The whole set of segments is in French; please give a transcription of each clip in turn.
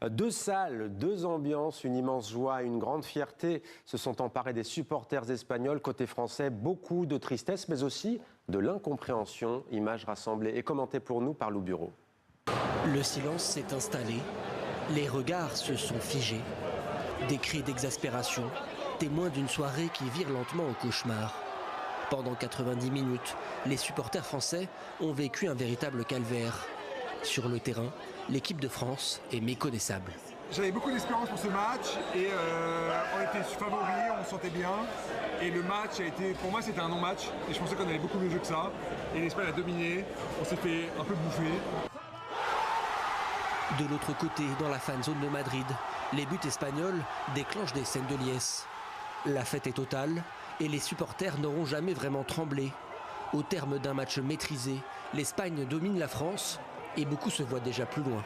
Deux salles, deux ambiances, une immense joie, une grande fierté se sont emparés des supporters espagnols. Côté français, beaucoup de tristesse, mais aussi de l'incompréhension. Images rassemblées et commentées pour nous par Lou Bureau. Le silence s'est installé, les regards se sont figés. Des cris d'exaspération, témoins d'une soirée qui vire lentement au cauchemar. Pendant 90 minutes, les supporters français ont vécu un véritable calvaire. Sur le terrain, l'équipe de France est méconnaissable. J'avais beaucoup d'espérance pour ce match et on était favoris, on se sentait bien. Et le match a été, pour moi c'était un non-match et je pensais qu'on avait beaucoup mieux jeu que ça. Et l'Espagne a dominé, on s'est fait un peu bouffer. De l'autre côté, dans la fan zone de Madrid, les buts espagnols déclenchent des scènes de liesse. La fête est totale et les supporters n'auront jamais vraiment tremblé. Au terme d'un match maîtrisé, l'Espagne domine la France et beaucoup se voient déjà plus loin.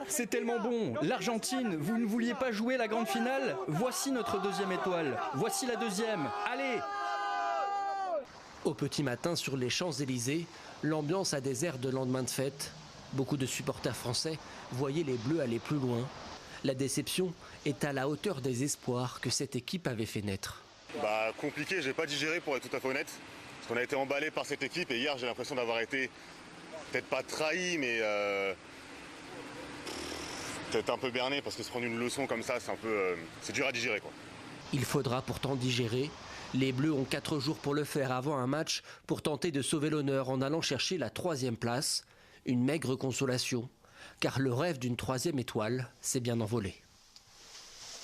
C'est tellement bon. L'Argentine, vous ne vouliez pas jouer la grande finale? Voici notre deuxième étoile. Voici la deuxième. Allez! Au petit matin, sur les Champs-Élysées, l'ambiance a des airs de lendemain de fête. Beaucoup de supporters français voyaient les Bleus aller plus loin. La déception est à la hauteur des espoirs que cette équipe avait fait naître. Compliqué, j'ai pas digéré pour être tout à fait honnête. Parce qu'on a été emballé par cette équipe et hier j'ai l'impression d'avoir été peut-être pas trahi mais peut-être un peu berné parce que se prendre une leçon comme ça c'est dur à digérer quoi. Il faudra pourtant digérer. Les Bleus ont 4 jours pour le faire avant un match pour tenter de sauver l'honneur en allant chercher la 3e place. Une maigre consolation, car le rêve d'une 3e étoile s'est bien envolé.